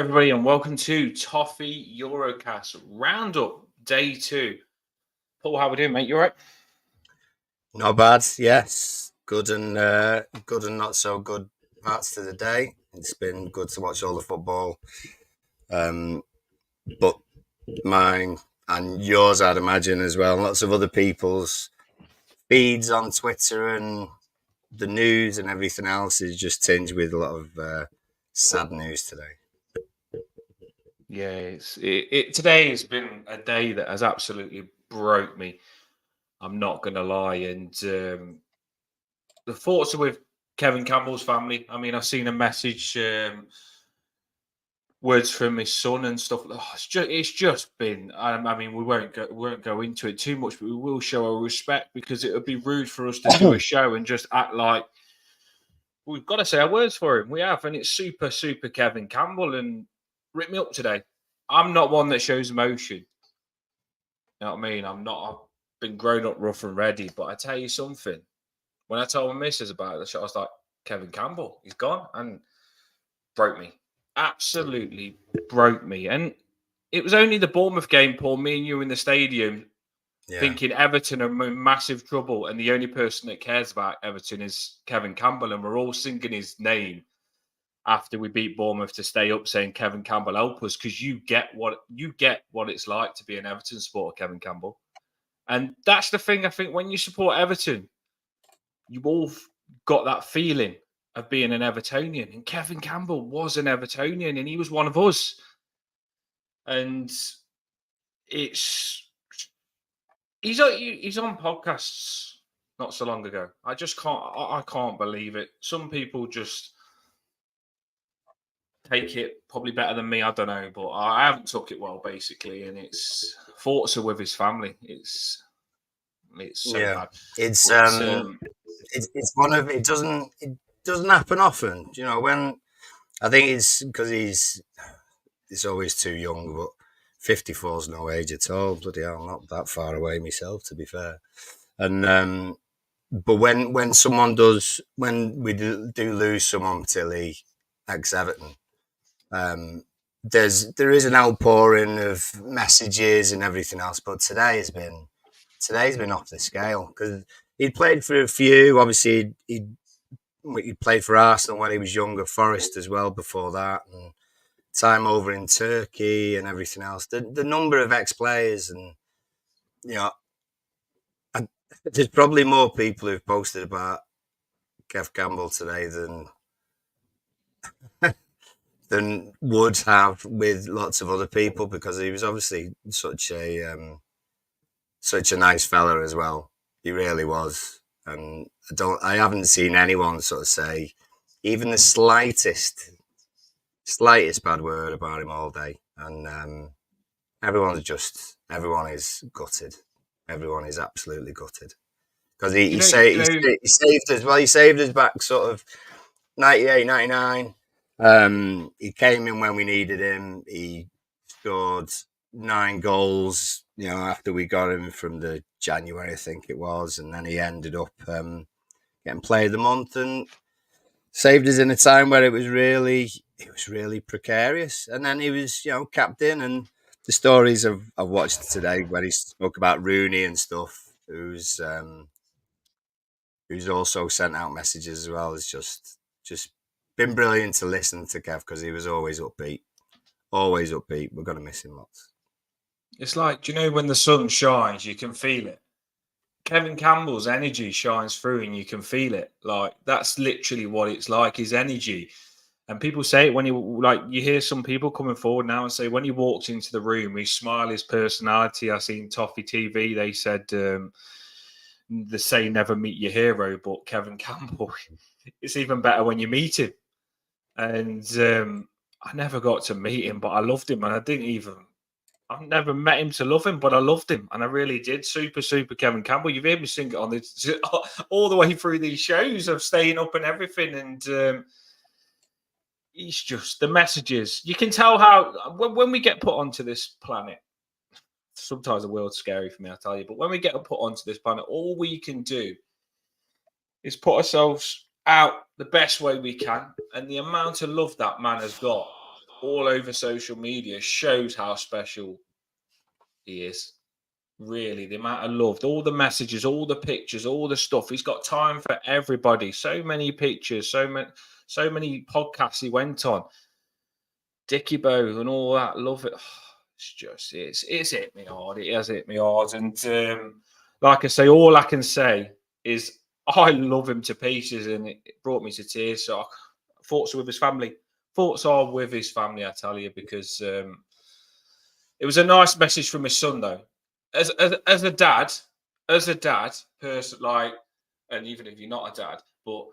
everybody, and welcome to TOFFEE EUROCAST Roundup Day 2. Paul, how we doing, mate? You all right? Not bad, yes. Good and not so good parts to the day. It's been good to watch all the football, but mine and yours, I'd imagine, as well. Lots of other people's feeds on Twitter and the news and everything else is just tinged with a lot of sad news today. Yeah, today has been a day that has absolutely broke me. I'm not going to lie. And the thoughts are with Kevin Campbell's family. I mean, I've seen a message, words from his son and stuff. Oh, it's just been. I mean, we won't go into it too much, but we will show our respect because it would be rude for us to do a show and just act like we've got to say our words for him. We have, and it's super Kevin Campbell. And rip me up today. I'm not one that shows emotion. You know what I mean? I've been grown up rough and ready, but I tell you something. When I told my missus about the show, I was like, Kevin Campbell, he's gone, and broke me. Absolutely broke me. And it was only the Bournemouth game, Paul, me and you in the stadium, thinking Everton are in massive trouble, and the only person that cares about Everton is Kevin Campbell, and we're all singing his name after we beat Bournemouth to stay up, saying Kevin Campbell help us, because you get what it's like to be an Everton supporter, Kevin Campbell. And that's the thing. I think when you support Everton, you've all got that feeling of being an Evertonian, and Kevin Campbell was an Evertonian, and he was one of us. And he's on podcasts not so long ago. I can't believe it. Some people just take it probably better than me. I don't know, but I haven't took it well, basically. And it's thoughts are with his family. It's so bad. It's one of it doesn't happen often. You know, when I think it's because it's always too young, but 54 is no age at all. Bloody hell, I'm not that far away myself, to be fair. And but when we do lose someone, particularly ex-Everton, there is an outpouring of messages and everything else. But today's been off the scale because he'd played for a few. Obviously, he played for Arsenal when he was younger, Forest as well before that, and time over in Turkey and everything else. The number of ex-players, and there's probably more people who've posted about Kev Campbell today than would have with lots of other people, because he was obviously such a nice fella as well. He really was, and I haven't seen anyone sort of say even the slightest bad word about him all day. And everyone is gutted. Everyone is absolutely gutted because he saved us. Well, he saved us back sort of 98, 99. He came in when we needed him. He scored 9 goals, after we got him from the January, I think it was, and then he ended up getting player of the month and saved us in a time where it was really precarious. And then he was, captain, and the stories I've watched today where he spoke about Rooney and stuff, who's also sent out messages as well. It's just been brilliant to listen to Kev because he was always upbeat. Always upbeat. We're going to miss him lots. It's like, when the sun shines, you can feel it. Kevin Campbell's energy shines through and you can feel it. Like, that's literally what it's like, his energy. And people say it when you hear some people coming forward now and say when he walked into the room, his smile, his personality. I seen TOFFEE TV, they said, they say never meet your hero, but Kevin Campbell, it's even better when you meet him. And I never got to meet him, but I loved him. And I've never met him to love him, but I loved him. And I really did. Super Kevin Campbell. You've heard me sing it on this all the way through these shows of staying up and everything. And he's just the messages. You can tell how when we get put onto this planet, sometimes the world's scary for me, I tell you. But when we get put onto this planet, all we can do is put ourselves out the best way we can. And the amount of love that man has got all over social media shows how special he is. Really, the amount of love, all the messages, all the pictures, all the stuff. He's got time for everybody. So many pictures, so many podcasts he went on. Dickie Bow and all that. Love it. It's hit me hard. It has hit me hard. And like I say, all I can say is I love him to pieces, and it brought me to tears. So thoughts are with his family. Thoughts are with his family, I tell you, because it was a nice message from his son, though. As a dad, person, like, and even if you're not a dad, but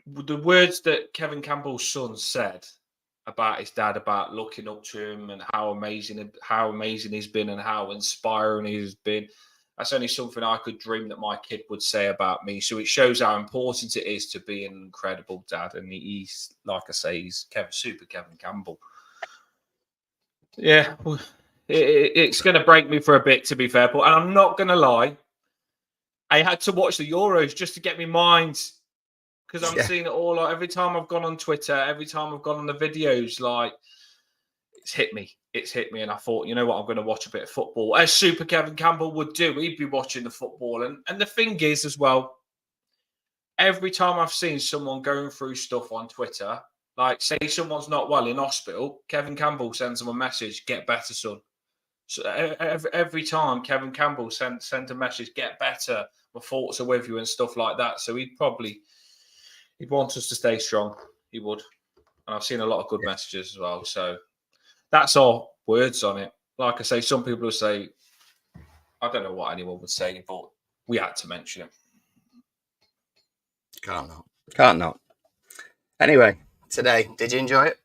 the words that Kevin Campbell's son said about his dad, about looking up to him and how amazing he's been and how inspiring he's been, that's only something I could dream that my kid would say about me. So it shows how important it is to be an incredible dad. And he's, like I say, he's super Kevin Campbell. Yeah, it's going to break me for a bit, to be fair. But and I'm not going to lie, I had to watch the Euros just to get my mind, because I'm seeing it all. Like, every time I've gone on Twitter, every time I've gone on the videos, like, it's hit me. And I thought, you know what, I'm going to watch a bit of football, as Super Kevin Campbell would do. He'd be watching the football. And the thing is, as well, every time I've seen someone going through stuff on Twitter, like, say someone's not well in hospital, Kevin Campbell sends them a message, get better, son. So every time Kevin Campbell sent a message, get better, my thoughts are with you and stuff like that. So he'd want us to stay strong. He would. And I've seen a lot of good messages as well. So that's all words on it. Like I say, some people will say, I don't know what anyone would say, but we had to mention him. Can't not. Anyway, today, did you enjoy it?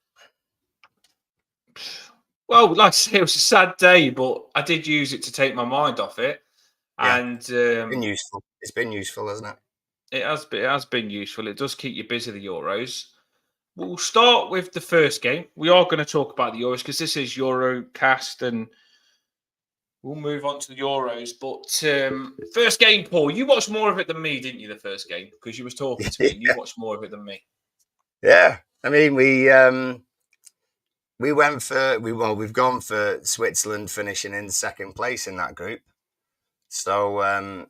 Well, like I say, it was a sad day, but I did use it to take my mind off it. Yeah. And it's been useful. It's been useful, hasn't it? It has been useful. It does keep you busy, the Euros. We'll start with the first game. We are going to talk about the Euros because this is EuroCast, and we'll move on to the Euros. But first game, Paul, you watched more of it than me, didn't you, the first game? Because you was talking to me and you watched more of it than me. Yeah. I mean, we've gone for Switzerland finishing in second place in that group. So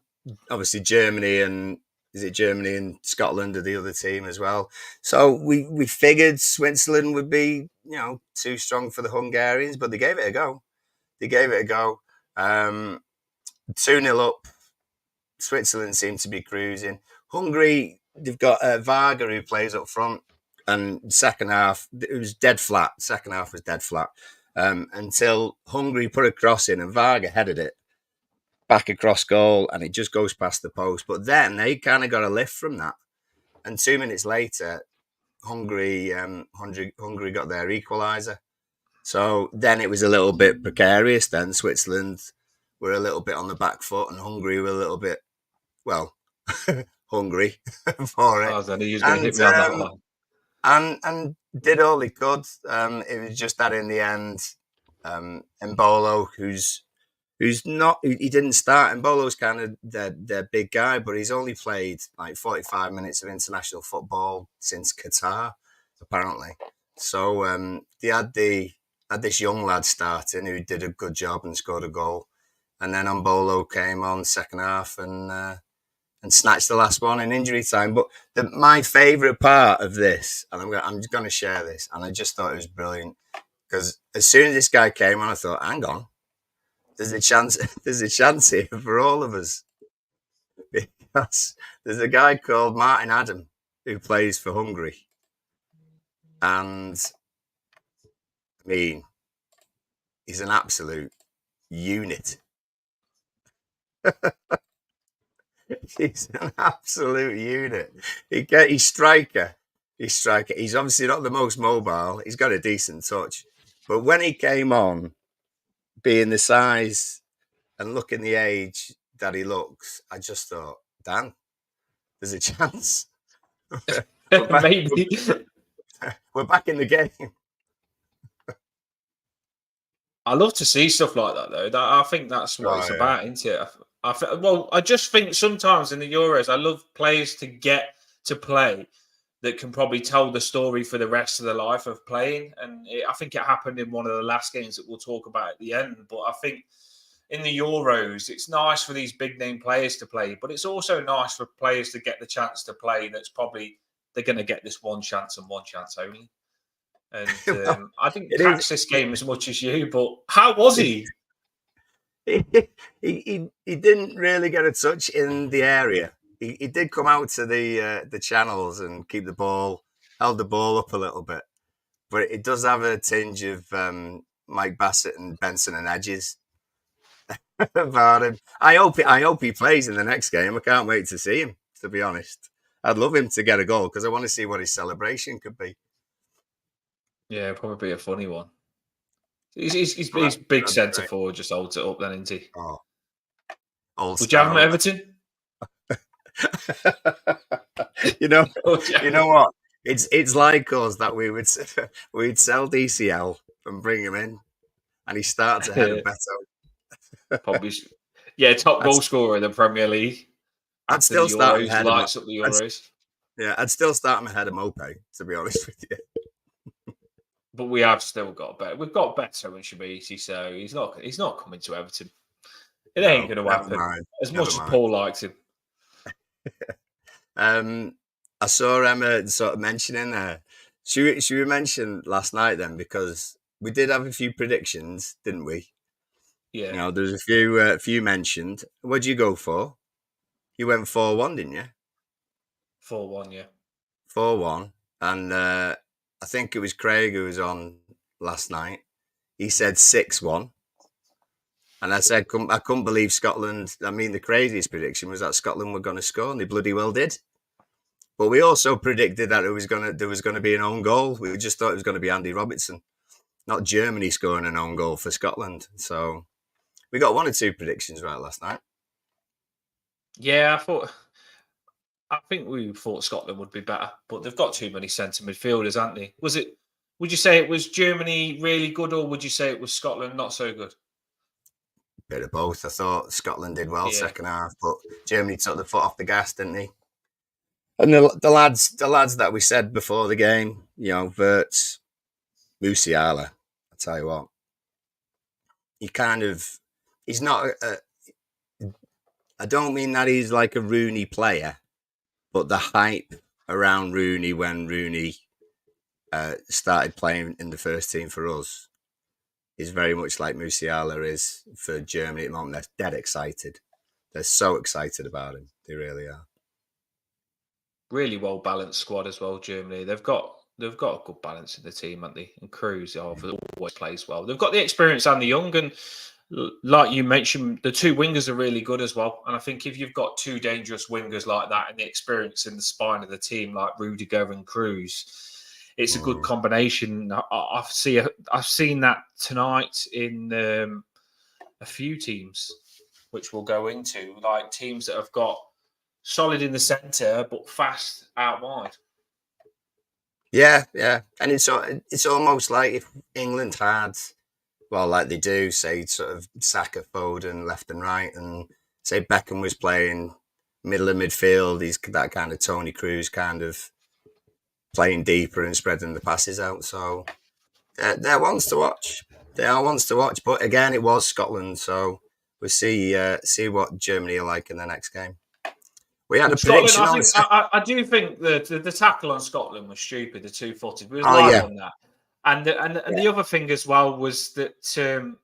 obviously Germany and Scotland are the other team as well. So we figured Switzerland would be, too strong for the Hungarians, but they gave it a go. 2-0 up. Switzerland seemed to be cruising. Hungary, they've got Varga who plays up front. And second half, it was dead flat. Second half was dead flat until Hungary put a cross in and Varga headed it back across goal, and it just goes past the post. But then they kind of got a lift from that. And 2 minutes later, Hungary got their equaliser. So then it was a little bit precarious. Then Switzerland were a little bit on the back foot, and Hungary were a little bit, hungry for it. I was going to hit me on that one. And did all he could. It was just that in the end, Embolo, who's not, he didn't start. Embolo's kind of their big guy, but he's only played like 45 minutes of international football since Qatar, apparently. So they had this young lad starting who did a good job and scored a goal, and then Embolo came on second half and snatched the last one in injury time. But my favourite part of this, and I'm just going to share this, and I just thought it was brilliant, because as soon as this guy came on, I thought, hang on, there's a chance here for all of us. Because there's a guy called Martin Adam who plays for Hungary. And, I mean, he's an absolute unit. He's an absolute unit. He's striker. He's obviously not the most mobile. He's got a decent touch. But when he came on, being the size and looking the age that he looks, I just thought, Dan, there's a chance. Maybe. We're back in the game. I love to see stuff like that, though. I think that's what it's about, isn't it? I just think sometimes in the Euros, I love players to get to play that can probably tell the story for the rest of the life of playing. And I think it happened in one of the last games that we'll talk about at the end. But I think in the Euros, it's nice for these big name players to play, but it's also nice for players to get the chance to play. That's probably they're going to get this one chance and one chance only. And Well, I didn't it catch is. this game as much as you, but how was he? He didn't really get a touch in the area. He did come out to the channels and keep the ball, held the ball up a little bit, but it does have a tinge of Mike Bassett and Benson and Edges about him. I hope he plays in the next game. I can't wait to see him. To be honest, I'd love him to get a goal because I want to see what his celebration could be. Yeah, probably a funny one. He's big centre forward, just holds it up then, isn't he? Oh, old Would you have him at style. Everton? you know what? It's like us that we'd sell DCL and bring him in, and he starts ahead of Beto. Probably, yeah, top goal scorer in the Premier League. I'd still start him ahead. Lights up the Euros. I'd still start him ahead of Mope, to be honest with you. But we have still got better. We've got better in Shabisi, so he's not coming to Everton. It ain't going to happen. As much as Paul likes him. I saw Emma sort of mentioning there. She mentioned last night then, because we did have a few predictions, didn't we? Yeah. You know, there's a few mentioned. What'd you go for? You went 4-1, didn't you? 4-1, yeah. 4-1, and I think it was Craig who was on last night. He said 6-1. And I said, I couldn't believe Scotland. I mean, the craziest prediction was that Scotland were going to score, and they bloody well did. But we also predicted that there was going to be an own goal. We just thought it was going to be Andy Robertson, not Germany scoring an own goal for Scotland. So we got one or two predictions right last night. Yeah, I think we thought Scotland would be better, but they've got too many centre midfielders, haven't they? Would you say it was Germany really good, or would you say it was Scotland not so good? Bit of both. I thought Scotland did well second half, but Germany took the foot off the gas, didn't they? And the lads that we said before the game, you know, Wirtz, Musiala, I tell you what, he's not. I don't mean that he's like a Rooney player, but the hype around Rooney when Rooney started playing in the first team for us is very much like Musiala is for Germany at the moment. They're dead excited. They're so excited about him. They really are. Really well balanced squad as well, Germany. They've got a good balance in the team, haven't they? And Cruz always plays well. They've got the experience and the young, and like you mentioned, the two wingers are really good as well. And I think if you've got two dangerous wingers like that and the experience in the spine of the team like Rudiger and Cruz, it's a good combination. I've seen that tonight in a few teams, which we'll go into, like teams that have got solid in the centre but fast out wide. Yeah, and it's almost like if England had, well, like they do, say sort of Saka, Foden, left and right, and say Beckham was playing middle of midfield. He's that kind of Tony Cruz kind of playing deeper and spreading the passes out. So they're ones to watch. They are ones to watch. But again, it was Scotland, so we'll see what Germany are like in the next game. We had a prediction. I do think the tackle on Scotland was stupid. The 2-footed, we was live on that. And the other thing as well was that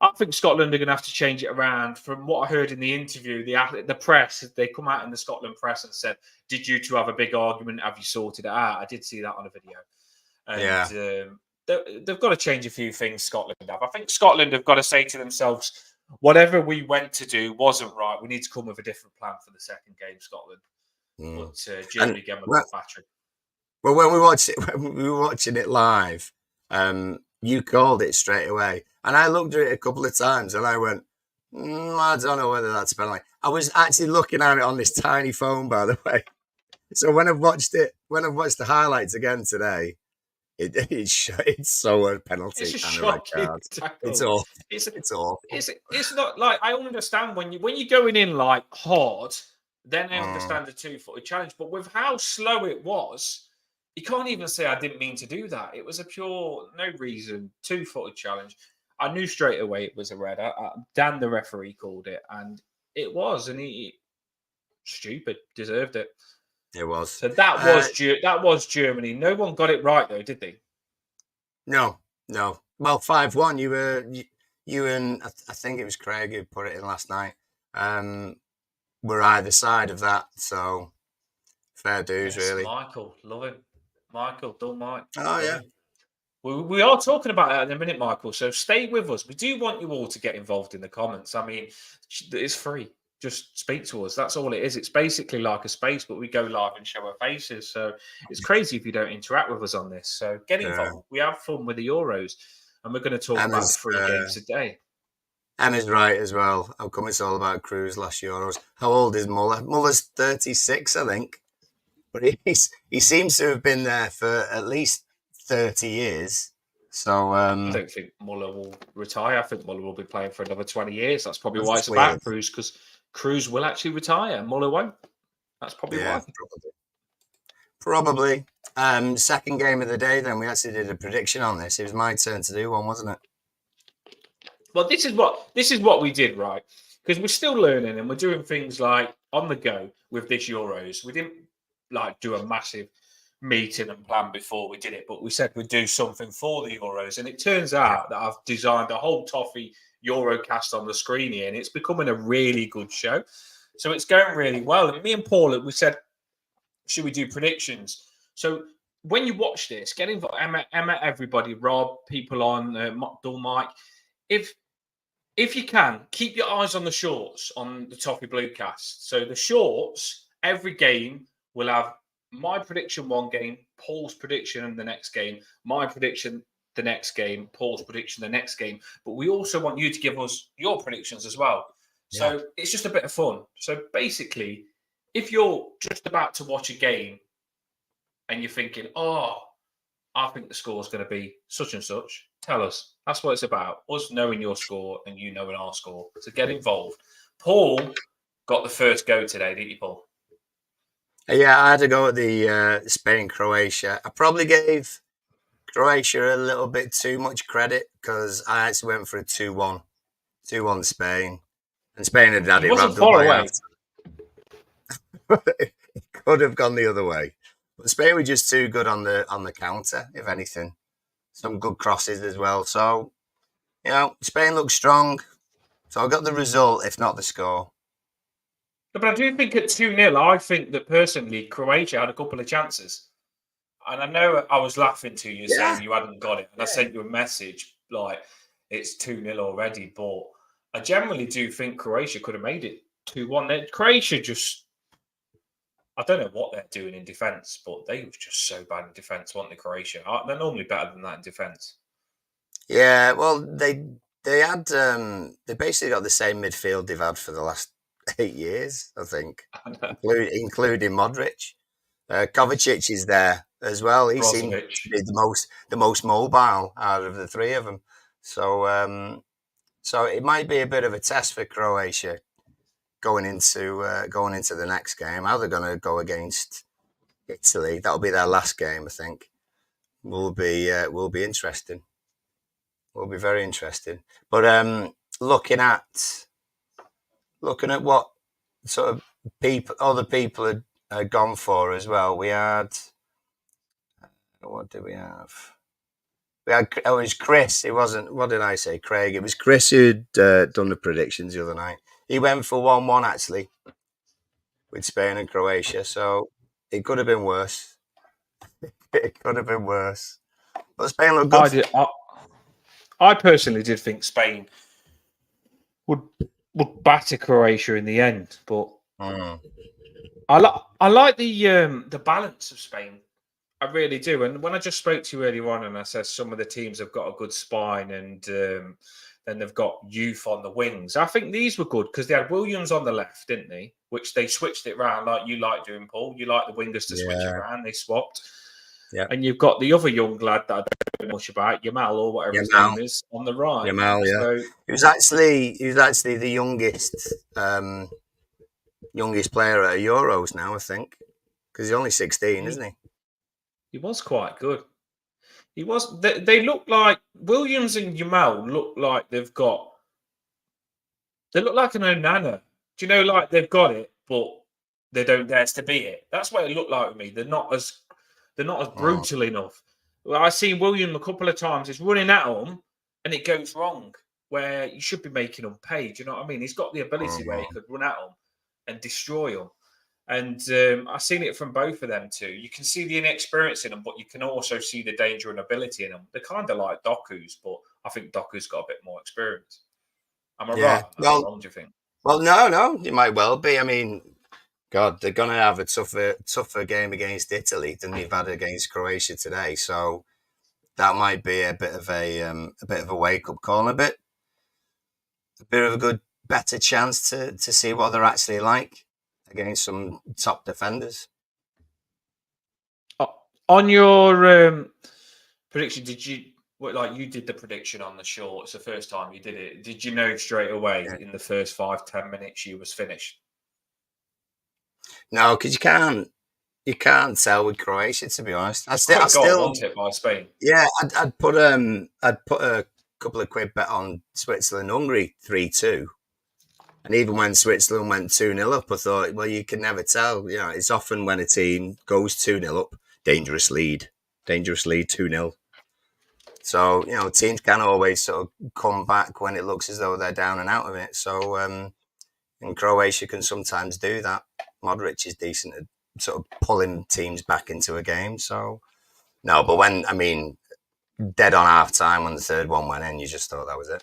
I think Scotland are going to have to change it around. From what I heard in the interview, the press, they come out in the Scotland press and said, "Did you two have a big argument? Have you sorted it out?" I did see that on a video. And they've got to change a few things. Scotland have. I think Scotland have got to say to themselves, whatever we went to do wasn't right. We need to come with a different plan for the second game, Scotland. But Germany again with the battery. Well, when we were watching it live, you called it straight away, and I looked at it a couple of times, and I went, I don't know whether that's penalty. I was actually looking at it on this tiny phone, by the way. So when I've watched the highlights again today, it's so a penalty it's a and a red card. It's awful. It's awful. It's not like, I understand when you're going in like hard, then I understand the 2-footed challenge. But with how slow it was, you can't even say I didn't mean to do that. It was a pure, no reason, 2-footed challenge. I knew straight away it was a red. Dan, the referee, called it, and it was, and he stupid, deserved it. It was. So that was Germany. No one got it right though, did they? No. Well, 5-1. You and I think it was Craig who put it in last night. Were either side of that, so fair dues, really. Michael, love him. Michael, don't Mike. Oh yeah. We are talking about that in a minute, Michael. So stay with us. We do want you all to get involved in the comments. I mean, it's free. Just speak to us. That's all it is. It's basically like a space, but we go live and show our faces. So it's crazy if you don't interact with us on this. So get involved. We have fun with the Euros, and we're going to talk about 3 games today. Emma's right as well. How come it's all about Cruz last Euros? How old is Muller? Muller's 36, I think. But he seems to have been there for at least 30 years. So I don't think Muller will retire. I think Muller will be playing for another 20 years. That's probably why it's about Cruz, because Cruz will actually retire. Muller won't. That's probably why. Probably. Second game of the day, then we actually did a prediction on this. It was my turn to do one, wasn't it? Well, this is what we did, right? Because we're still learning and we're doing things like on the go with this Euros. We didn't like do a massive meeting and plan before we did it, but we said we'd do something for the Euros. And it turns out that I've designed a whole TOFFEE EUROCAST on the screen here, and it's becoming a really good show. So it's going really well. And me and Paul, we said, should we do predictions? So when you watch this, get involved, Emma, everybody, Rob, people on, Mike, if you can, keep your eyes on the shorts on the TOFFEE Bluecast. So the shorts, every game will have my prediction one game, Paul's prediction in the next game, my prediction the next game, Paul's prediction the next game. But we also want you to give us your predictions as well. So it's just a bit of fun. So basically, if you're just about to watch a game and you're thinking, oh, I think the score is going to be such and such, tell us. That's what it's about. Us knowing your score and you knowing our score. So get involved. Paul got the first go today, didn't you, Paul? Yeah, I had to go at the Spain-Croatia. I probably gave Croatia a little bit too much credit because I actually went for a 2-1. 2-1 Spain. And Spain had it wrapped up by half. It could have gone the other way. But Spain were just too good on the counter, if anything. Some good crosses as well. So, Spain looks strong. So I got the result, if not the score. But I do think at 2-0, I think that personally, Croatia had a couple of chances. And I know I was laughing to you saying you hadn't got it. And I sent you a message like, it's 2-0 already. But I generally do think Croatia could have made it 2-1. Croatia just, I don't know what they're doing in defence, but they were just so bad in defence, weren't they, Croatia? They're normally better than that in defence. Yeah, well, they basically got the same midfield they've had for the last 8 years, I think, including Modric. Kovacic is there as well. He seemed to be the most mobile out of the three of them. So it might be a bit of a test for Croatia going into the next game. How they're going to go against Italy? That'll be their last game, I think. Will be interesting. Will be very interesting. But looking at what sort of other people had gone for as well. We had, what did we have? It was Chris. It wasn't, what did I say, Craig? It was Chris who'd done the predictions the other night. He went for 1-1 actually with Spain and Croatia. So it could have been worse. It could have been worse. But Spain looked good. I personally did think Spain would batter Croatia in the end, but I like the balance of Spain. I really do. And when I just spoke to you earlier on, and I said some of the teams have got a good spine, and then they've got youth on the wings. I think these were good because they had Williams on the left, didn't they? Which they switched it around like you like doing, Paul. You like the wingers to switch it around. They swapped. Yeah. And you've got the other young lad that I don't know much about, Yamal or whatever his name is, on the right. Yamal, yeah. So, he was actually the youngest youngest player at Euros now, I think, because he's only 16, isn't he? He was quite good. He was. They look like Williams and Yamal look like they've got. They look like an Onana. Do you know, like they've got it, but they don't dare to be it. That's what it looked like with me. They're not as brutal enough. Well, I see William a couple of times. He's running at them, and it goes wrong. Where you should be making them pay. Do you know what I mean? He's got the ability where he could run at them and destroy them. And I've seen it from both of them too. You can see the inexperience in them, but you can also see the danger and ability in them. They're kind of like Doku's, but I think Doku's got a bit more experience. Am I right? Well, wrong, do you think? Well, no, you might well be. I mean, God, they're going to have a tougher game against Italy than they've had against Croatia today. So that might be a bit of a wake up call, a bit of a good, better chance to see what they're actually like against some top defenders. On your prediction, did you you did the prediction on the show? It's the first time you did it. Did you know straight away in the first 5-10 minutes you was finished? No, because you can't tell with Croatia, to be honest. I still want it by Spain. Yeah, I'd put a couple of quid bet on Switzerland-Hungary 3-2. And even when Switzerland went 2-0 up, I thought, well, you can never tell. You know, it's often when a team goes 2-0 up, dangerous lead 2-0. So, you know, teams can always sort of come back when it looks as though they're down and out of it. So, and Croatia can sometimes do that. Modric is decent at sort of pulling teams back into a game. So, no, but dead on half time when the third one went in, you just thought that was it.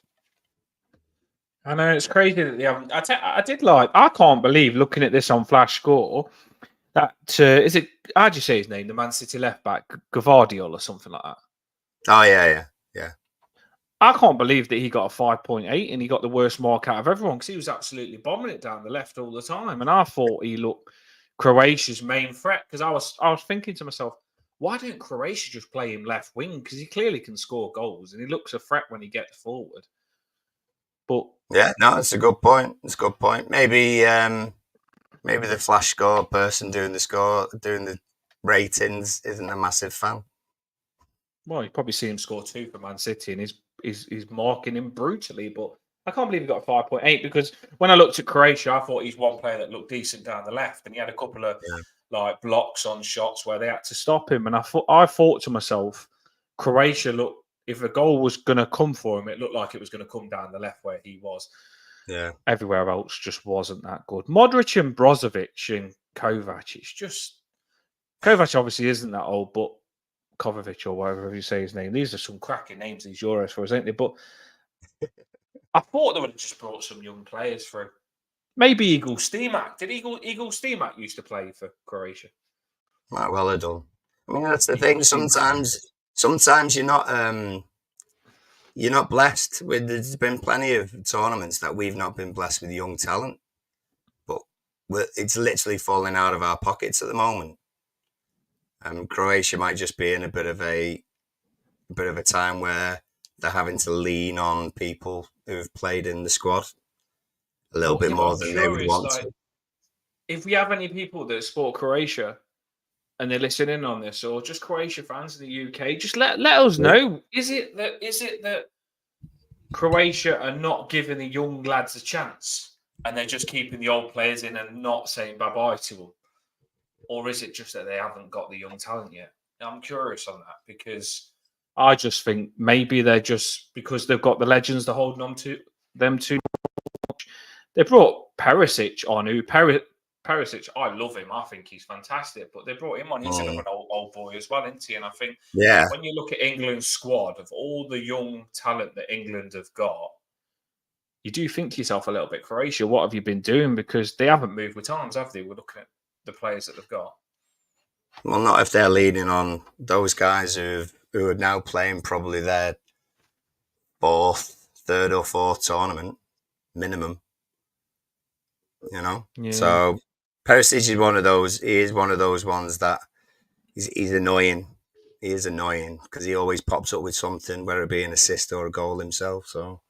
I know, it's crazy that they haven't. I can't believe looking at this on Flash Score that is it? How do you say his name? The Man City left back, Gavardiol or something like that. Oh yeah. I can't believe that he got a 5.8 and he got the worst mark out of everyone because he was absolutely bombing it down the left all the time. And I thought he looked Croatia's main threat because I was thinking to myself, why don't Croatia just play him left wing? Because he clearly can score goals and he looks a threat when he gets forward. But yeah, no, it's a good point. Maybe the Flash Score person doing the ratings isn't a massive fan. Well, you probably see him score 2 for Man City and he's marking him brutally. But I can't believe he got a 5.8 because when I looked at Croatia, I thought he's one player that looked decent down the left. And he had a couple of blocks on shots where they had to stop him. And I thought to myself, Croatia looked, if a goal was going to come for him, it looked like it was going to come down the left where he was. Yeah. Everywhere else just wasn't that good. Modric and Brozovic and Kovac, it's just... Kovac obviously isn't that old, but Kovacic or whatever you say his name, these are some cracking names, these Euros for us, ain't they? But I thought they would have just brought some young players through. Maybe Igor Stimac. Did Igor Stimac used to play for Croatia? Might well have done. I mean, that's the thing. Sometimes you're not blessed with. There's been plenty of tournaments that we've not been blessed with young talent, but it's literally falling out of our pockets at the moment. Croatia might just be in a bit of a time where they're having to lean on people who've played in the squad a little bit more than they would want to. If we have any people that support Croatia and they're listening on this, or just Croatia fans in the UK, just let us know. Is it that Croatia are not giving the young lads a chance and they're just keeping the old players in and not saying bye-bye to them? Or is it just that they haven't got the young talent yet? I'm curious on that because I just think maybe they're just because they've got the legends they're holding on to them too much. They brought Perisic on, Perisic, I love him. I think he's fantastic. But they brought him on. He's another old boy as well, isn't he? And I think when you look at England's squad, of all the young talent that England have got, you do think to yourself a little bit, Croatia, what have you been doing? Because they haven't moved with times, have they? We're looking at the players that they've got. Well, not if they're leaning on those guys who are now playing probably their third or fourth tournament minimum. You know, so Perisic is one of those. He is one of those ones that he's annoying. He is annoying because he always pops up with something, whether it be an assist or a goal himself. So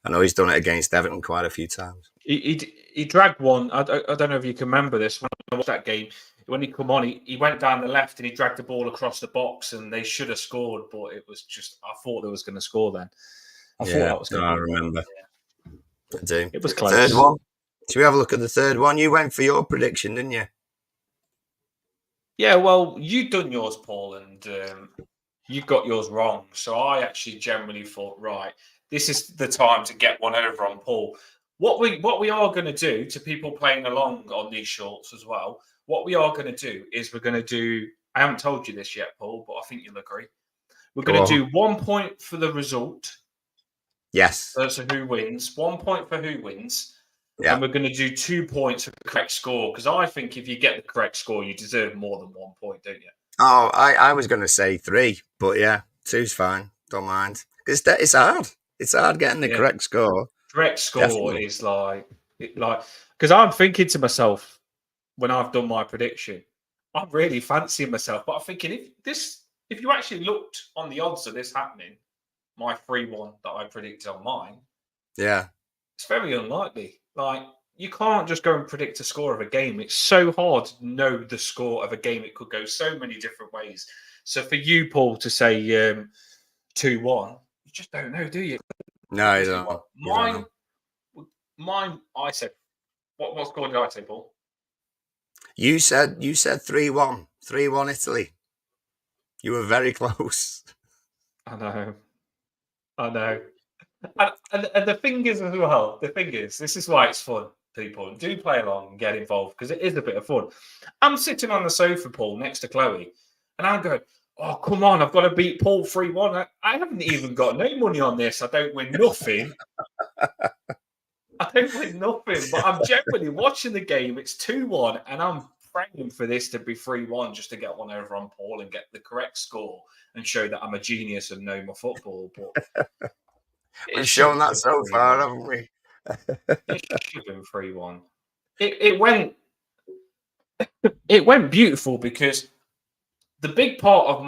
I know he's done it against Everton quite a few times. He dragged one. I don't know if you can remember this when I watched that game. When he come on, he went down the left and he dragged the ball across the box, and they should have scored, but it was just I thought they was going to score then. I thought that was going to. I remember. Yeah. I do. It was close. Third one. Should we have a look at the third one? You went for your prediction, didn't you? Yeah, well, you done yours, Paul, and you got yours wrong. So I actually generally thought, right, this is the time to get one over on Paul. What we are going to do to people playing along on these shorts as well, what we are going to do is we're going to do, I haven't told you this yet, Paul, but I think you'll agree. We're going to do 1 point for the result. Yes. So who wins, 1 point for who wins. Yeah. And we're going to do 2 points for the correct score. Because I think if you get the correct score, you deserve more than 1 point, don't you? Oh, I was going to say 3, but yeah, 2's fine. Don't mind. It's hard. It's hard getting the correct score. Correct score is like because I'm thinking to myself when I've done my prediction, I'm really fancying myself. But I'm thinking if you actually looked on the odds of this happening, my 3-1 that I predicted on mine, it's very unlikely. Like you can't just go and predict a score of a game. It's so hard to know the score of a game. It could go so many different ways. So for you, Paul, to say 2-1, you just don't know, do you? No, you don't. Mine. I said, what score did I say, Paul? You said 3-1, 3-1 Italy. You were very close. I know. And the thing is as well. The thing is, this is why it's fun. People do play along and get involved because it is a bit of fun. I'm sitting on the sofa, Paul, next to Chloe, and I'm going, oh, come on, I've got to beat Paul 3-1. I haven't even got no money on this. I don't win nothing. But I'm generally watching the game. It's 2-1, and I'm praying for this to be 3-1 just to get one over on Paul and get the correct score and show that I'm a genius and know my football. But we've shown that so far, haven't we? It should have been 3-1. It went beautiful because the big part of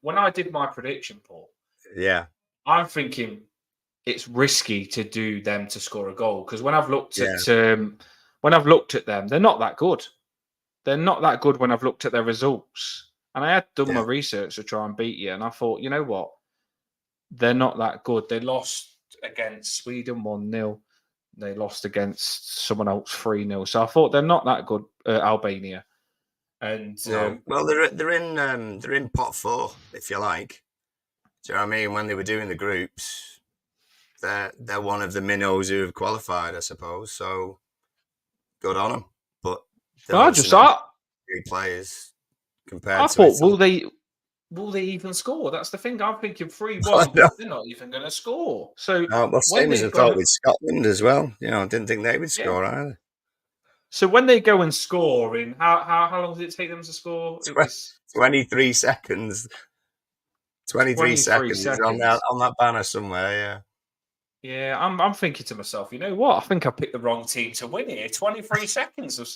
when I did my prediction, Paul. Yeah. I'm thinking it's risky to do them to score a goal because when I've looked at them, they're not that good. They're not that good when I've looked at their results. And I had done my research to try and beat you, and I thought, you know what? They're not that good. They lost against Sweden 1-0. They lost against someone else 3-0. So I thought they're not that good, Albania. And well, they're in pot 4, if you like. Do you know what I mean? When they were doing the groups, they're one of the minnows who have qualified, I suppose. So good on them. But I just thought 3 players compared. I thought, will they even score? That's the thing. I'm thinking 3-1, but they're not even going to score. So same as I thought with Scotland as well. You know, I didn't think they would score either. So when they go and score, in how long did it take them to score? It was 23 seconds. 23 seconds is on that banner somewhere. Yeah, I'm thinking to myself, you know what? I think I picked the wrong team to win here. 23 seconds of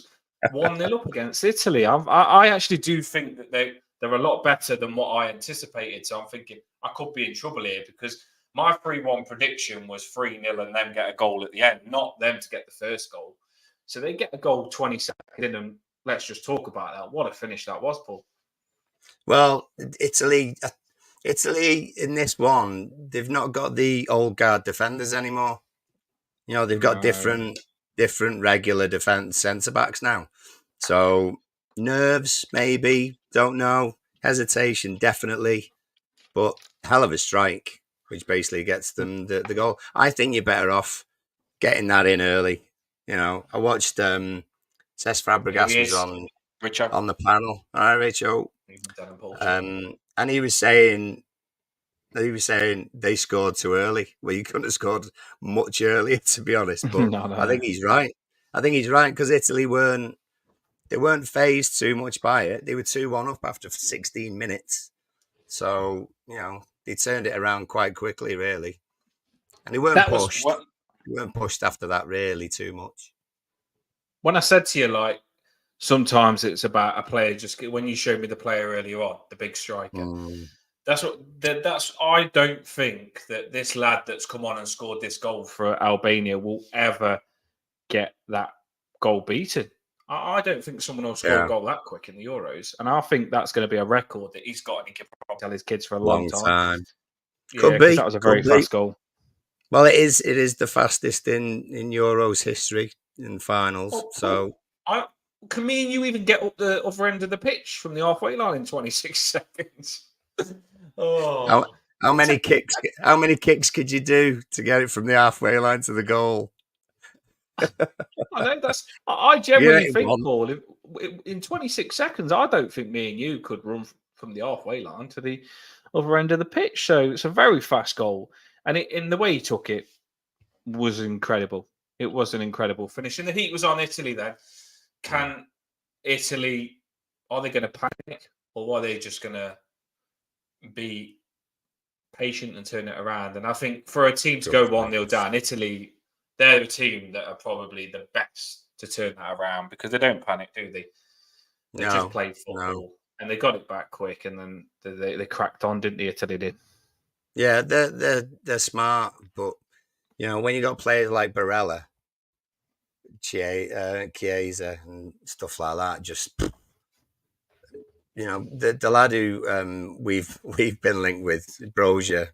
1-0 up against Italy. I actually do think that they're a lot better than what I anticipated. So I'm thinking I could be in trouble here because my 3-1 prediction was 3-0 and them get a goal at the end, not them to get the first goal. So they get a goal 20 seconds in, and let's just talk about that. What a finish that was, Paul. Well, Italy in this one, they've not got the old guard defenders anymore. You know, they've got different regular defence centre-backs now. So nerves, maybe, don't know. Hesitation, definitely. But hell of a strike, which basically gets them the goal. I think you're better off getting that in early. You know, I watched Cesc Fabregas was on the panel. All right, Richo. And he was saying they scored too early. Well, you couldn't have scored much earlier, to be honest. But no. I think he's right. Because Italy weren't phased too much by it. They were 2-1 up after 16 minutes. So, you know, they turned it around quite quickly, really. And they weren't pushed. They weren't pushed after that really too much. When I said to you, like, sometimes it's about a player, just when you showed me the player earlier on, the big striker, That's what. That's. I don't think that this lad that's come on and scored this goal for Albania will ever get that goal beaten. I don't think someone will score a goal that quick in the Euros, and I think that's going to be a record that he's got, and he can probably tell his kids for a long time. Yeah, because that was a very fast goal. Well, it is. It is the fastest in Euros history in finals. So, can me and you even get up the other end of the pitch from the halfway line in 26 seconds? How many kicks? How many kicks could you do to get it from the halfway line to the goal? I know I genuinely think, Paul, in 26 seconds, I don't think me and you could run from the halfway line to the other end of the pitch. So it's a very fast goal, and in the way he took it was incredible. It was an incredible finish, and the heat was on Italy. Then, can Italy? Are they going to panic, or are they just going to be patient and turn it around? And I think for a team to go 1-0 down, Italy, they're the team that are probably the best to turn that around because they don't panic, do they? They just play football and they got it back quick, and then they cracked on, didn't they? Italy did. Yeah, they're smart, but when you got players like Barella, Chiesa, and stuff like that, just the lad who we've been linked with, Brozier,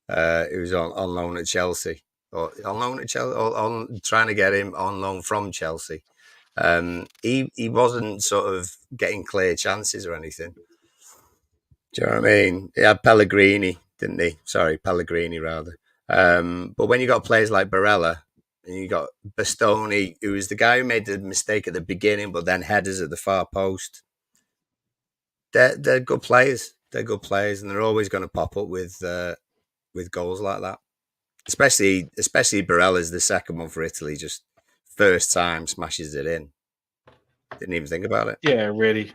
who's on loan at Chelsea, or on loan at Chelsea, or on trying to get him on loan from Chelsea. He wasn't sort of getting clear chances or anything. Do you know what I mean? He had Pellegrini, didn't he? Sorry, Pellegrini rather. But when you got players like Barella and you got Bastoni, who was the guy who made the mistake at the beginning, but then headers at the far post, they're good players. They're good players, and they're always going to pop up with goals like that. Especially Barella's the second one for Italy. Just first time smashes it in. Didn't even think about it. Yeah, really.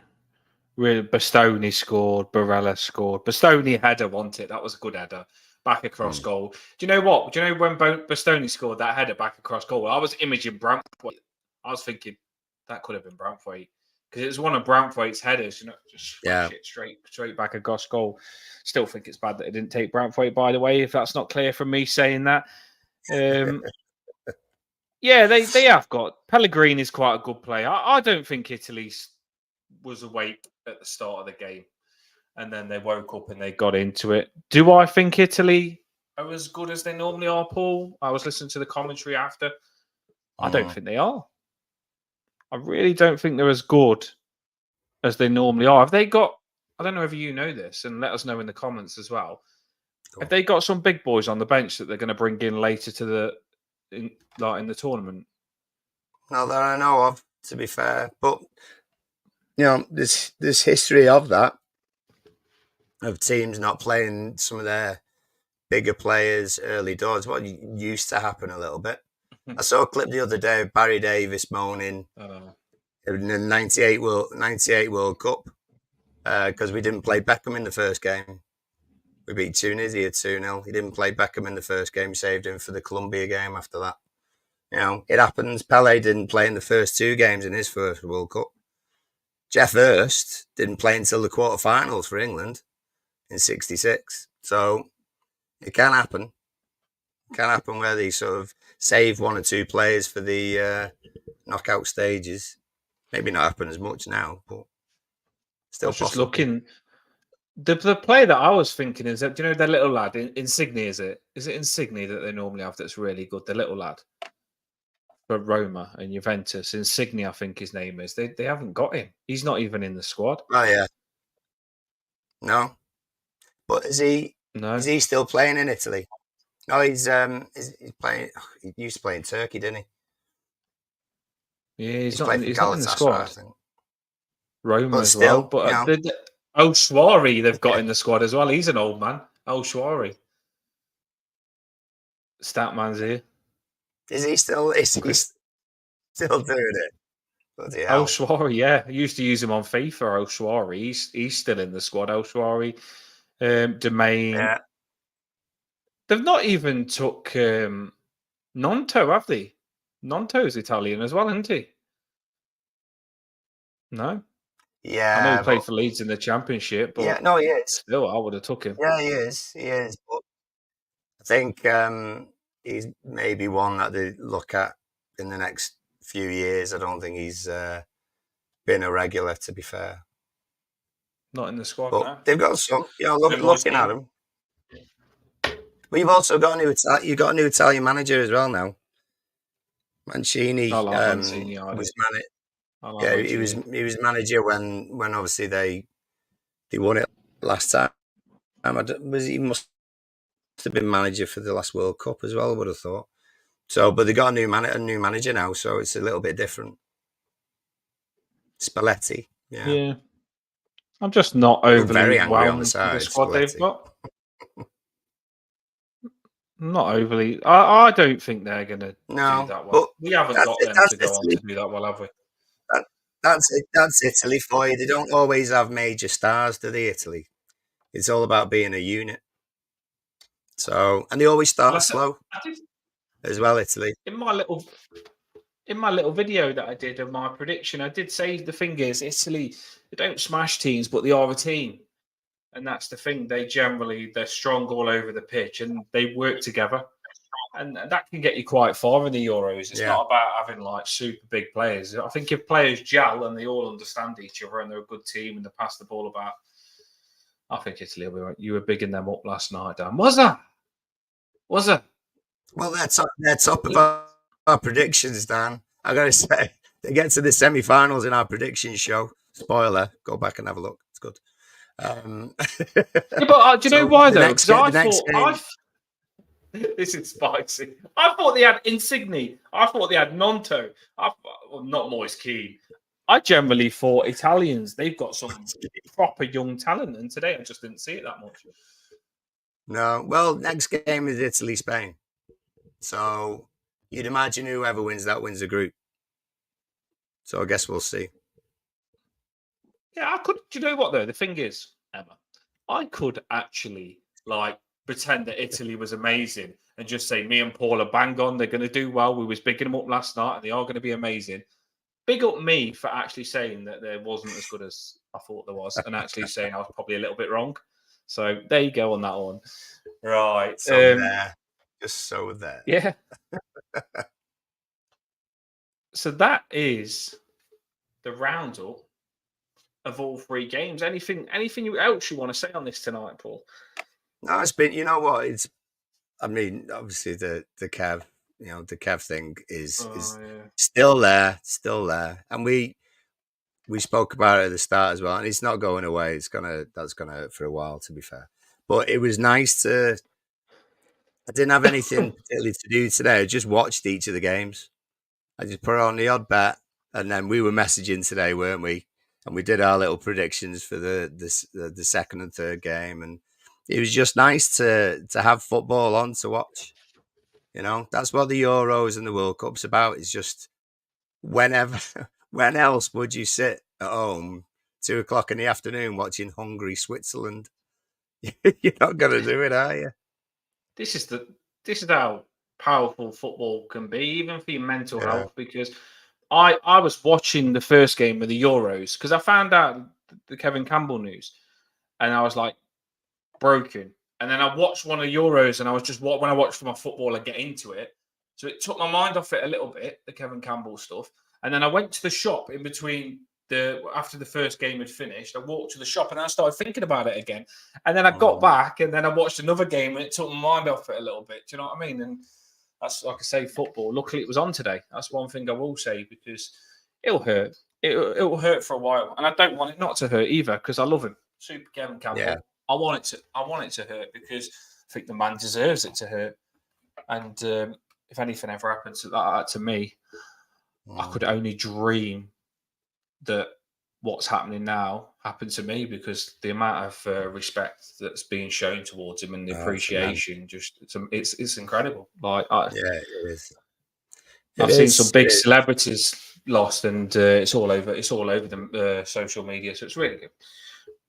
Bastoni scored. Barella scored. Bastoni header, wasn't it? That was a good header. Back across goal. Do you know what? Do you know when Bastoni scored that header back across goal? I was imaging Branthwaite. I was thinking that could have been Branthwaite because it was one of Branthwaite's headers. Just smash it straight back across goal. Still think it's bad that it didn't take Branthwaite, by the way, if that's not clear from me saying that. Yeah, they have got. Pellegrini is quite a good player. I don't think Italy was awake at the start of the game, and then they woke up and they got into it. Do I think Italy are as good as they normally are, Paul? I was listening to the commentary after. I don't think they are. I really don't think they're as good as they normally are. Have they got? I don't know if you know this, and let us know in the comments as well. Have they got some big boys on the bench that they're going to bring in later to in the tournament? Not that I know of, to be fair, but there's history of that, of teams not playing some of their bigger players early doors. What used to happen a little bit. I saw a clip the other day of Barry Davis moaning in the 98 World Cup because we didn't play Beckham in the first game. We beat Tunisia 2-0. He didn't play Beckham in the first game. He saved him for the Colombia game after that. It happens. Pele didn't play in the first two games in his first World Cup. Jeff Hurst didn't play until the quarterfinals for England in '66. So it can happen. It can happen where they sort of save one or two players for the knockout stages. Maybe not happen as much now, but still possible. Just looking. The player that I was thinking is that, their little lad, Insigne, is it? Is it Insigne that they normally have that's really good? The little lad for Roma and Juventus. Insigne, I think his name is. They haven't got him. He's not even in the squad. Oh, yeah. No. But is he still playing in Italy? No, he's playing. He used to play in Turkey, didn't he? Yeah, he's not in the squad. I think. Roma but as still, well. But Oshwari they've got in the squad as well. He's an old man. Oshwari. Statman's here. Is he still doing it? Oshwari, yeah. I used to use him on FIFA, Oshwari. He's still in the squad, Oshwari. Domain. Yeah. They've not even took Nonto, have they? Nonto's Italian as well, isn't he? No. Yeah, I know he played but for Leeds in the Championship, but no, he is. still, I would have took him. Yeah, he is. He is. But I think he's maybe one that they look at in the next few years. I don't think he's been a regular, to be fair. Not in the squad But now. they've got some, No more looking at team. him. But you've also got a new Italian manager as well now. I Mancini like Mancini. was I like yeah, Mancini. he was manager when obviously they won it last time. He must have been manager for the last World Cup as well, I would have thought. So, but they got a new manager now, so it's a little bit different. Spalletti, yeah. Yeah. I'm just not He looked overly very angry on the whelmed with the side, squad they've Spalletti. got. Not overly. I don't think they're going to do No, that well. but We haven't that's got it. them That's to go on Italy. to do that well, have we? That's it. That's Italy for you. They don't always have major stars, do they? Italy. It's all about being a unit. So, and they always start slow I did, as well. Italy. in my little video that I did of my prediction, I did say the thing is Italy, they don't smash teams, but they are a team. And that's the thing. They're strong all over the pitch and they work together. And that can get you quite far in the Euros. It's not about having like super big players. I think if players gel and they all understand each other and they're a good team and they pass the ball about, I think Italy will be right. You were bigging them up last night, Dan. Was that? Well, they're top of our predictions, Dan. I got to say, they get to the semi-finals in our prediction show. Spoiler, go back and have a look. It's good. Yeah, but do you know why though? Because I thought this is spicy. I thought they had Insigne. I thought they had Nonto. Not Moise Kean. I generally thought Italians, they've got some proper young talent, and today I just didn't see it that much. No, well, next game is Italy-Spain. So you'd imagine whoever wins that wins the group. So I guess we'll see. Yeah, I could. Do you know what though? The thing is, Emma, I could actually pretend that Italy was amazing and just say me and Paul are bang on. They're going to do well. We was bigging them up last night, and they are going to be amazing. Big up me for actually saying that there wasn't as good as I thought there was, and actually saying I was probably a little bit wrong. So there you go on that one. Right. So there. Just so there. Yeah. So that is the roundup of all three games. Anything else you want to say on this tonight, Paul? No, it's been. You know what? I mean, obviously the Kev. The Kev thing is still there, and we spoke about it at the start as well, and it's not going away. That's gonna hurt for a while, to be fair. But it was nice to. I didn't have anything particularly to do today. I just watched each of the games. I just put on the odd bet, and then we were messaging today, weren't we? And we did our little predictions for the second and third game, and it was just nice to have football on to watch. That's what the Euros and the World Cup's about. It's just when else would you sit at home 2:00 in the afternoon watching Hungary, Switzerland? You're not going to do it, are you? This is how powerful football can be, even for your mental health. Because I was watching the first game of the Euros because I found out the Kevin Campbell news, and I was like broken. And then I watched one of the Euros, and I was just when I watched my football, I get into it. So it took my mind off it a little bit, the Kevin Campbell stuff. And then I went to the shop in between after the first game had finished. I walked to the shop and I started thinking about it again. And then I got back and then I watched another game and it took my mind off it a little bit. Do you know what I mean? And that's, like I say, football. Luckily, it was on today. That's one thing I will say, because it'll hurt. It'll hurt for a while, and I don't want it not to hurt either, because I love him. Super Kevin Campbell. Yeah. I want it to hurt because I think the man deserves it to hurt. And if anything ever happens to me, I could only dream that what's happening now happened to me, because the amount of respect that's being shown towards him and the appreciation, it's incredible. It is. I've seen some big celebrities lost, and it's all over the social media. So it's really good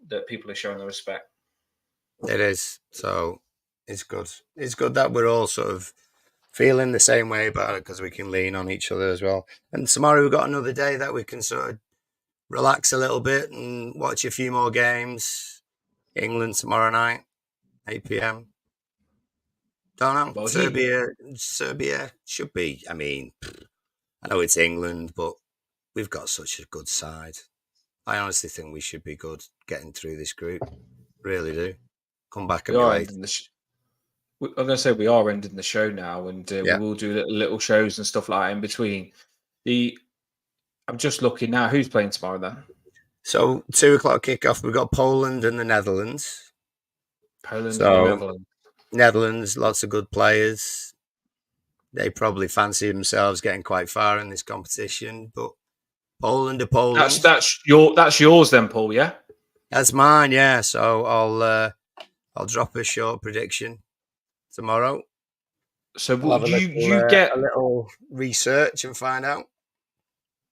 that people are showing the respect. It is. So it's good. It's good that we're all sort of feeling the same way about it, because we can lean on each other as well. And tomorrow we've got another day that we can sort of relax a little bit and watch a few more games. England tomorrow night, 8 p.m. Don't know. Well, Serbia should be. I mean, I know it's England, but we've got such a good side. I honestly think we should be good getting through this group. Really do. Come back we at me are later. ending the. I'm going to say we are ending the show now, and we Yeah. will do little shows and stuff like that in between. I'm just looking now. Who's playing tomorrow then? So 2:00 kickoff. We've got Poland and the Netherlands. Poland and the So Netherlands. Netherlands, lots of good players. They probably fancy themselves getting quite far in this competition, but Poland are Poland. That's yours then, Paul. Yeah. That's mine. Yeah. So I'll drop a short prediction tomorrow. So I'll have a a little research and find out.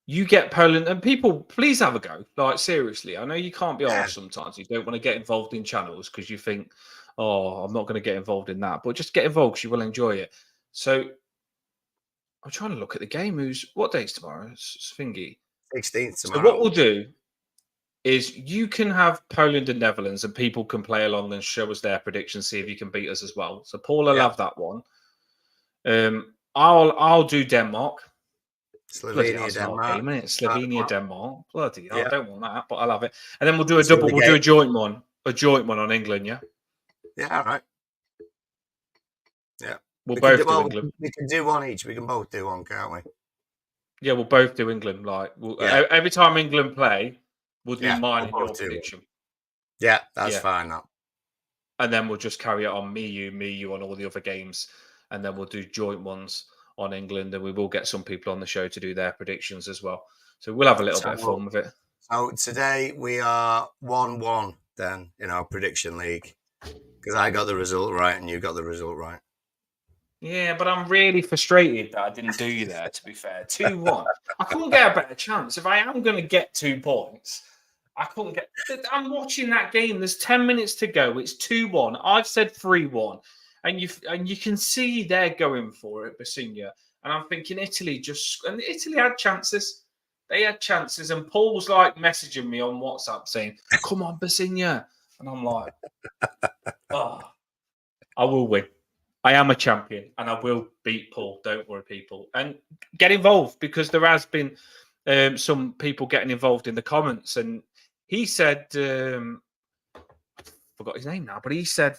You get Poland, and people, please have a go. Like, seriously, I know you can't be arsed sometimes. You don't want to get involved in channels because you think, oh, I'm not going to get involved in that. But just get involved because you will enjoy it. So I'm trying to look at the game. What day's tomorrow? It's thingy. 16th So tomorrow. what we'll do is you can have Poland and Netherlands, and people can play along and show us their predictions, see if you can beat us as well. So Paul will have that one. I'll do Denmark. Slovenia, Denmark. Game, isn't it? Slovenia, Denmark. Bloody hell, Yeah. I don't want that, but I'll have it. And then we'll do a double. We'll do a joint one on England. Yeah. Yeah. All right. Yeah. We'll both do England. We can do one each. We can both do one, can't we? Yeah, we'll both do England. Every time England play, we'll do mine and your prediction. Yeah, that's fine. Now. And then we'll just carry it on me, you on all the other games, and then we'll do joint ones on England, and we will get some people on the show to do their predictions as well. So we'll have a little bit of fun with it. So today we are 1-1 then in our prediction league because I got the result right and you got the result right. Yeah, but I'm really frustrated that I didn't do you there, to be fair. 2-1. I couldn't get a better chance. If I am going to get 2 points, I couldn't get... I'm watching that game. There's 10 minutes to go. It's 2-1. I've said 3-1. And you can see they're going for it, Basinia. And I'm thinking Italy Italy had chances. They had chances. And Paul was like messaging me on WhatsApp saying, come on, Basinia. And I'm like, oh, I will win. I am a champion and I will beat Paul. Don't worry, people. And get involved because there has been some people getting involved in the comments. And he said, I forgot his name now, but he said,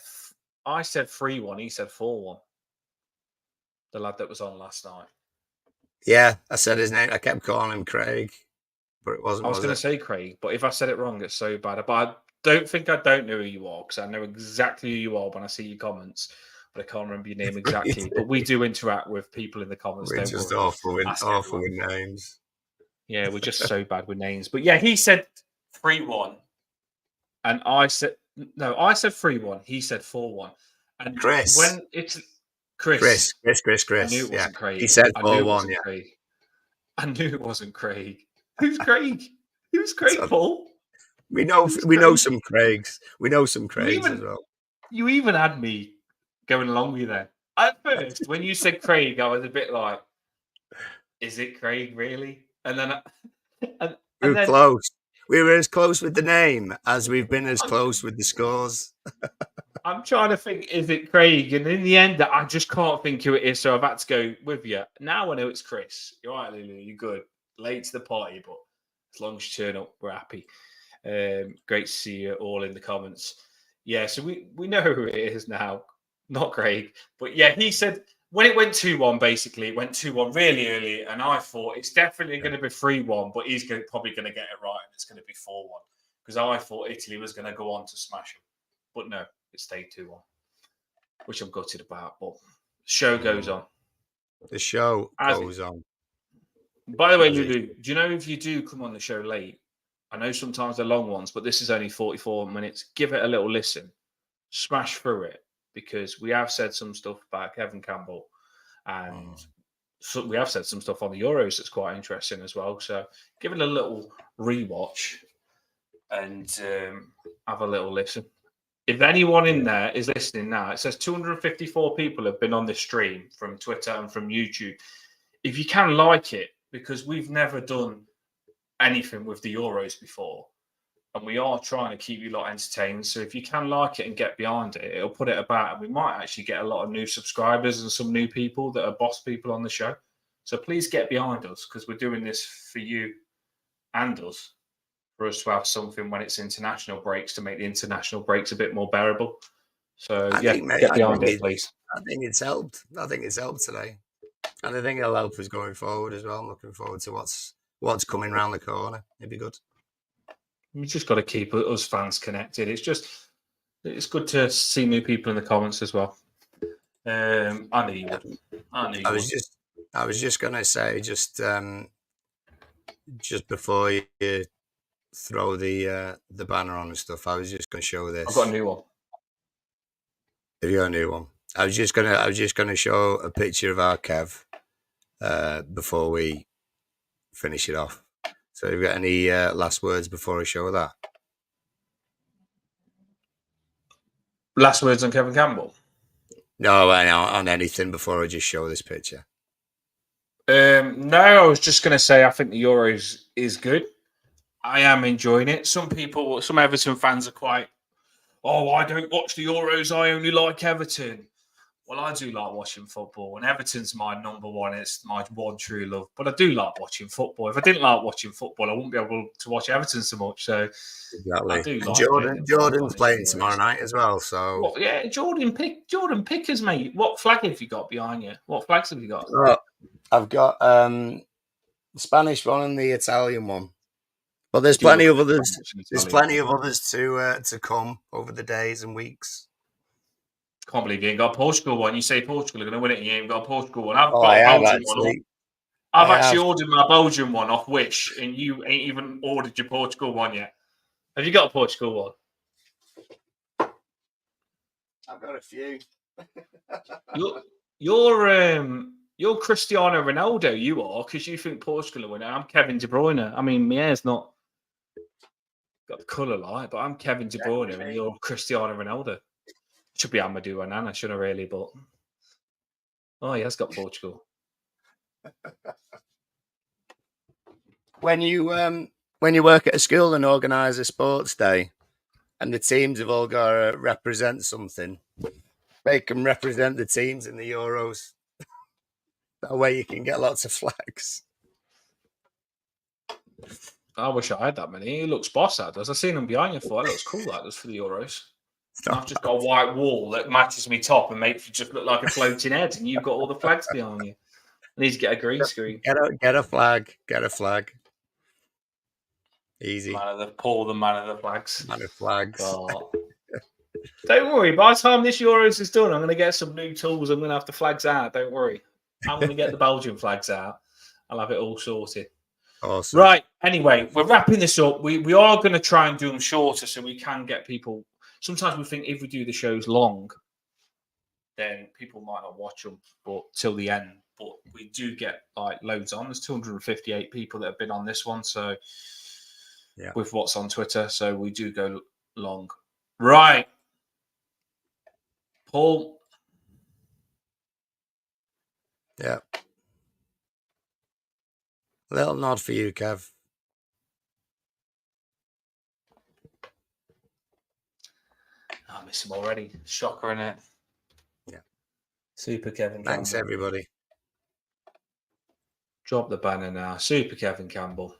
I said 3-1. He said 4-1. The lad that was on last night. Yeah, I said his name. I kept calling him Craig, but it wasn't. I was going to say Craig, but if I said it wrong, it's so bad. But I don't think I don't know who you are because I know exactly who you are when I see your comments. But I can't remember your name exactly. But we do interact with people in the comments. We're just awful with names. Yeah, we're just so bad with names. But yeah, he said 3-1. And I said 3-1. He said 4-1. And Chris. When it's Chris. I knew it wasn't Craig. He said 4-1, yeah. Craig. I knew it wasn't Craig. Who's Craig? Who's Craig, Paul? We know some Craigs. We know some Craigs as well. You even had me going along with you there. At first, when you said Craig, I was a bit like, is it Craig, really? And then we were close. We were as close with the name as we've been as close with the scores. I'm trying to think, is it Craig? And in the end, I just can't think who it is, so I've had to go with you. Now I know it's Chris. You're right, Lulu. You're good. Late to the party, but as long as you turn up, we're happy. Great to see you all in the comments. Yeah, so we know who it is now. Not Craig. But yeah, he said when it went 2-1, basically, it went 2-1 really early. And I thought it's definitely going to be 3-1, but he's probably going to get it right and it's going to be 4-1. Because I thought Italy was going to go on to smash him. But no, it stayed 2-1, which I'm gutted about. But the show goes on. The show goes on. By the way, Lulu, do you know if you do come on the show late? I know sometimes they're long ones, but this is only 44 minutes. Give it a little listen. Smash through it. Because we have said some stuff about Kevin Campbell and so we have said some stuff on the Euros that's quite interesting as well. So give it a little rewatch and have a little listen. If anyone in there is listening now, it says 254 people have been on this stream from Twitter and from YouTube. If you can like it, because we've never done anything with the Euros before. And we are trying to keep you lot entertained. So if you can like it and get behind it, it'll put it about. And we might actually get a lot of new subscribers and some new people that are boss people on the show. So please get behind us, because we're doing this for you and us, for us to have something when it's international breaks to make the international breaks a bit more bearable. So get behind it, please. I think it's helped. I think it's helped today, and I think it'll help us going forward as well. I'm looking forward to what's coming around the corner. It'd be good. We just got to keep us fans connected. It's good to see new people in the comments as well. I knew you would. I was just gonna say, just before you throw the banner on and stuff, I was just gonna show this. I've got a new one. Have you got a new one? I was just gonna show a picture of our Kev before we finish it off. So have you got any last words before I show that? Last words on Kevin Campbell? No, on anything before I just show this picture. No, I was just going to say I think the Euros is good. I am enjoying it. Some Everton fans are quite, I don't watch the Euros, I only like Everton. Well, I do like watching football, and Everton's my number one. It's my one true love. But I do like watching football. If I didn't like watching football, I wouldn't be able to watch Everton so much. So exactly. I do like Jordan's playing tomorrow night as well. So Jordan Pickers, mate. What flag have you got behind you? What flags have you got? I've got the Spanish one and the Italian one. But there's plenty of others. There's plenty of others to come over the days and weeks. Can't believe you ain't got a Portugal one. You say Portugal are going to win it, and you ain't got a Portugal one. I've got a Belgian one. I've actually ordered my Belgian one off Wish, and you ain't even ordered your Portugal one yet. Have you got a Portugal one? I've got a few. You're Cristiano Ronaldo, you are, because you think Portugal will win it. I'm Kevin De Bruyne. I mean, my hair's not got the colour like, but I'm Kevin De Bruyne, and you're Cristiano Ronaldo. Should be Amadou and Nana, shouldn't I really? But he has got Portugal. When you work at a school and organise a sports day, and the teams have all got to represent something, make them represent the teams in the Euros. That way you can get lots of flags. I wish I had that many. It looks boss, that does. I've seen them behind you for. It looks cool, that does, for the Euros. I've just got a white wall that matches me top and makes you just look like a floating head, and you've got all the flags behind you. I need to get a green screen. Get a flag. Get a flag. Easy. Man of the flags. Man of flags. Oh. Don't worry. By the time this Euros is done, I'm going to get some new tools. I'm going to have the flags out. Don't worry. I'm going to get the Belgian flags out. I'll have it all sorted. Awesome. Right. Anyway, we're wrapping this up. We are going to try and do them shorter so we can get people. Sometimes we think if we do the shows long, then people might not watch them till the end. But we do get like loads on. There's 258 people that have been on this one. So with what's on Twitter. So we do go long. Right. Paul. Yeah. Little nod for you, Kev. I miss him already. Shocker, innit? Yeah. Super Kevin Campbell. Thanks, everybody. Drop the banner now. Super Kevin Campbell.